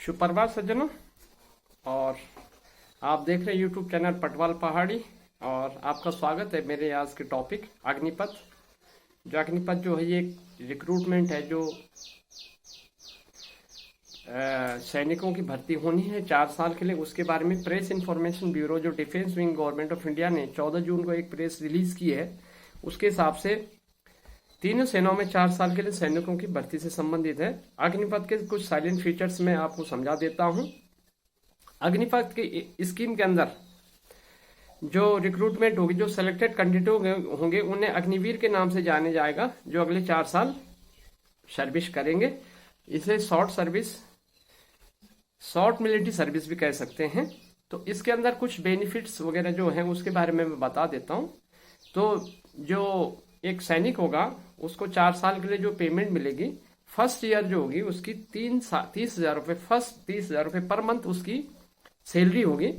सुप्रभात सज्जनों। और आप देख रहे हैं यूट्यूब चैनल पटवाल पहाड़ी। और आपका स्वागत है मेरे आज के टॉपिक अग्निपथ। जो अग्निपथ जो है ये रिक्रूटमेंट है जो सैनिकों की भर्ती होनी है 4 साल के लिए। उसके बारे में प्रेस इंफॉर्मेशन ब्यूरो जो defence wing government of India ने 14 जून को एक प्रेस रिलीज की है, उसके हिसाब से तीनों सेनाओं में 4 साल के लिए सैनिकों की भर्ती से संबंधित है। अग्निपथ के कुछ साइलेंट फीचर्स मैं आपको समझा देता हूं। अग्निपथ की स्कीम के अंदर जो रिक्रूटमेंट होगी, जो सिलेक्टेड कैंडिडेट होंगे उन्हें अग्निवीर के नाम से जाने जाएगा, जो अगले 4 साल सर्विस करेंगे। इसे शॉर्ट मिलिट्री सर्विस भी कह सकते हैं। तो इसके अंदर कुछ बेनिफिट्स वगैरह जो हैं उसके बारे में मैं बता देता हूं। तो जो एक सैनिक होगा उसको 4 साल के लिए जो पेमेंट मिलेगी, फर्स्ट ईयर जो होगी उसकी 30,000 रुपये, फर्स्ट 30,000 रुपये पर मंथ उसकी सैलरी होगी,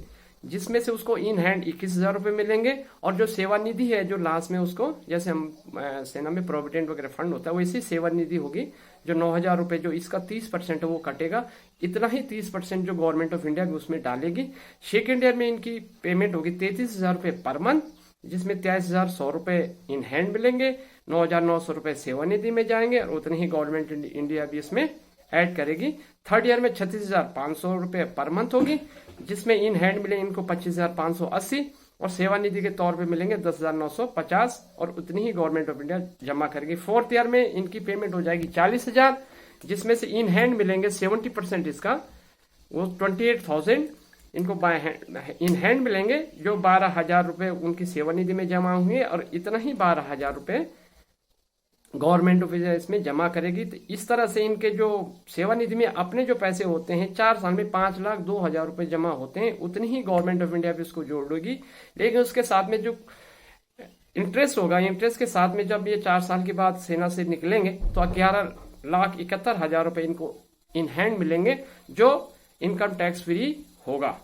जिसमें से उसको इन हैंड 21,000 रुपये मिलेंगे। और जो सेवानिधि है जो लास्ट में उसको, जैसे हम सेना में प्रोविडेंट वगैरह फंड होता है वैसी सेवानिधि होगी, जो 9,000 रुपये जो इसका 30% है वो कटेगा। इतना ही 30% जो गवर्नमेंट ऑफ इंडिया भी उसमें डालेगी। सेकेंड ईयर में इनकी पेमेंट होगी 33,000 रुपये पर मंथ, जिसमें 23,100 रुपये इन हैंड मिलेंगे, 9,900 रुपये सेवानिधि में जाएंगे और उतने ही गवर्नमेंट इंडिया भी इसमें ऐड करेगी। थर्ड ईयर में 36,500 रुपये पर मंथ होगी, जिसमें इन हैंड मिले इनको 25,580 और सेवानिधि के तौर पे मिलेंगे 10,950 और उतनी ही गवर्नमेंट ऑफ इंडिया जमा करेगी। फोर्थ ईयर में इनकी पेमेंट हो जाएगी 40,000, जिसमें से इन हैंड मिलेंगे 70% इसका, वो 28,000 इनको इन हैंड मिलेंगे, जो 12,000 रुपये उनकी सेवानिधि में जमा हुए और इतना ही 12,000 रुपये गवर्नमेंट ऑफ इंडिया इसमें जमा करेगी। तो इस तरह से इनके जो सेवानिधि में अपने जो पैसे होते हैं 4 साल में 5,02,000 रुपये जमा होते हैं, उतनी ही गवर्नमेंट ऑफ इंडिया भी इसको जोड़ेगी। लेकिन उसके साथ में जो इंटरेस्ट होगा, इंटरेस्ट के साथ में जब ये 4 साल के बाद सेना से निकलेंगे तो 11,71,000 रुपये इनको इन हैंड मिलेंगे, जो इनकम टैक्स फ्री होगा।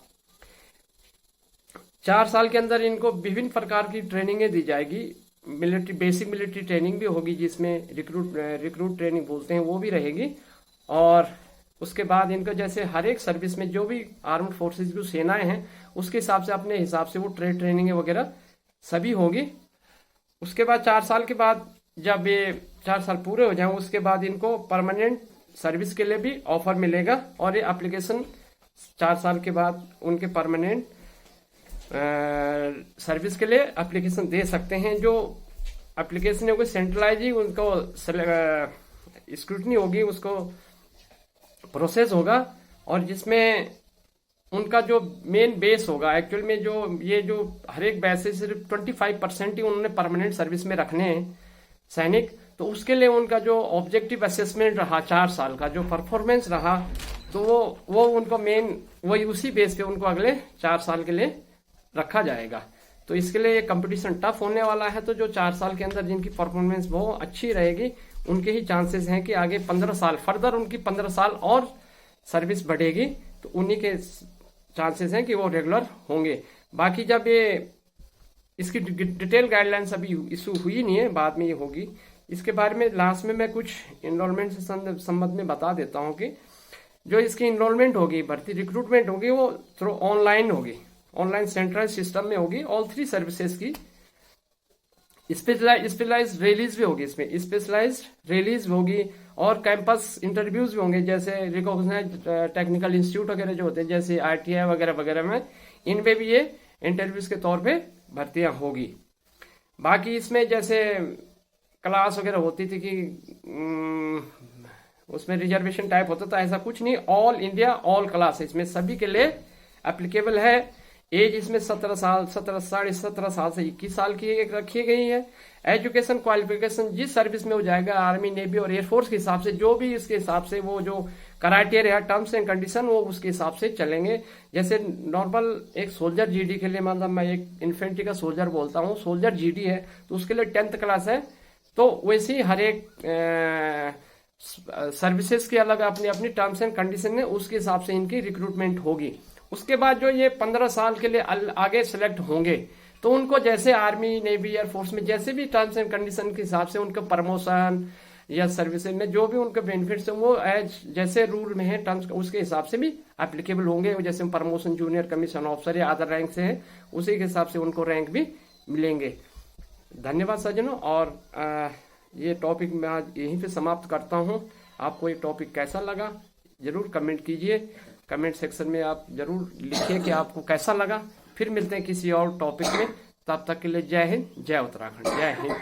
4 साल के अंदर इनको विभिन्न प्रकार की ट्रेनिंगें दी जाएगी। मिलिट्री बेसिक मिलिट्री ट्रेनिंग भी होगी, जिसमें रिक्रूट ट्रेनिंग बोलते हैं, वो भी रहेगी। और उसके बाद इनको जैसे हर एक सर्विस में जो भी आर्म्ड फोर्सेस की सेनाएं हैं उसके हिसाब से अपने हिसाब से वो ट्रेनिंग वगैरह सभी होगी। उसके बाद 4 साल के बाद जब ये 4 साल पूरे हो जाए उसके बाद इनको परमानेंट सर्विस के लिए भी ऑफर मिलेगा। और ये एप्लीकेशन 4 साल के बाद उनके परमानेंट सर्विस के लिए एप्लीकेशन दे सकते हैं। जो एप्लीकेशन होगी सेंट्रलाइज ही उनको स्क्रूटनी होगी, उसको प्रोसेस होगा, और जिसमें उनका जो मेन बेस होगा एक्चुअल में जो ये जो हर एक बैच से सिर्फ 25% ही उन्होंने परमानेंट सर्विस में रखने हैं सैनिक। तो उसके लिए उनका जो ऑब्जेक्टिव असेसमेंट रहा 4 साल का, जो परफॉर्मेंस रहा, तो वो उनको मेन वही उसी बेस पे उनको अगले 4 साल के लिए रखा जाएगा। तो इसके लिए ये कंपटीशन टफ होने वाला है। तो जो 4 साल के अंदर जिनकी परफॉर्मेंस बहुत अच्छी रहेगी उनके ही चांसेस हैं कि आगे 15 साल फर्दर उनकी 15 साल और सर्विस बढ़ेगी, तो उन्हीं के चांसेस हैं कि वो रेगुलर होंगे। बाकी जब ये इसकी डिटेल गाइडलाइंस अभी इशू हुई नहीं है, बाद में ये होगी। इसके बारे में लास्ट में मैं कुछ इनरोलमेंट से संबंध में बता देता हूँ कि जो इसकी इनरोलमेंट होगी, भर्ती रिक्रूटमेंट होगी, वो थ्रू ऑनलाइन होगी, ऑनलाइन सेंट्रलाइज सिस्टम में होगी। ऑल 3 सर्विसेज की स्पेशलाइज रिलीज भी होगी, इसमें स्पेशलाइज रिलीज होगी और कैंपस इंटरव्यूज भी होंगे, जैसे रिकॉग्नाइज्ड टेक्निकल इंस्टीट्यूट वगैरह जो होते हैं जैसे ITI वगैरह वगैरह में, इनमें भी ये इंटरव्यूज के तौर पे भर्तियां होगी। बाकी इसमें जैसे क्लास वगैरह होती थी कि उसमें रिजर्वेशन टाइप होता था, ऐसा कुछ नहीं। ऑल इंडिया ऑल क्लास इसमें सभी के लिए एप्लीकेबल है। एज इसमें 17 साल, 17 साल से 21 साल की रखी गई है। एजुकेशन क्वालिफिकेशन जिस सर्विस में हो जाएगा, आर्मी, नेवी और एयरफोर्स के हिसाब से जो भी इसके हिसाब से वो जो क्राइटेरिया, टर्म्स एंड कंडीशन, वो उसके हिसाब से चलेंगे। जैसे नॉर्मल एक सोल्जर GD के लिए, मतलब मैं एक इन्फेंट्री का सोल्जर बोलता हूँ, सोल्जर GD है तो उसके लिए 10th क्लास है। तो वैसे ही हर एक सर्विसेज की अलग अपनी अपनी टर्म्स एंड कंडीशन है, उसके हिसाब से इनकी रिक्रूटमेंट होगी। उसके बाद जो ये 15 साल के लिए आगे सिलेक्ट होंगे तो उनको जैसे आर्मी, नेवी, एयरफोर्स में जैसे भी टर्म्स एंड कंडीशन के हिसाब से उनका प्रमोशन, या सर्विसेज में जो भी उनके बेनिफिट्स हैं वो एज जैसे रूल में है टर्म्स उसके हिसाब से भी एप्लीकेबल होंगे। जैसे प्रमोशन जूनियर कमीशन ऑफिसर या अदर रैंक से है उसी के हिसाब से उनको रैंक भी मिलेंगे। धन्यवाद सज्जनों। और ये टॉपिक मैं आज यहीं पे समाप्त करता हूँ। आपको ये टॉपिक कैसा लगा जरूर कमेंट कीजिए। कमेंट सेक्शन में आप जरूर लिखिए कि आपको कैसा लगा। फिर मिलते हैं किसी और टॉपिक में। तब तक के लिए जय हिंद, जय उत्तराखंड, जय हिंद।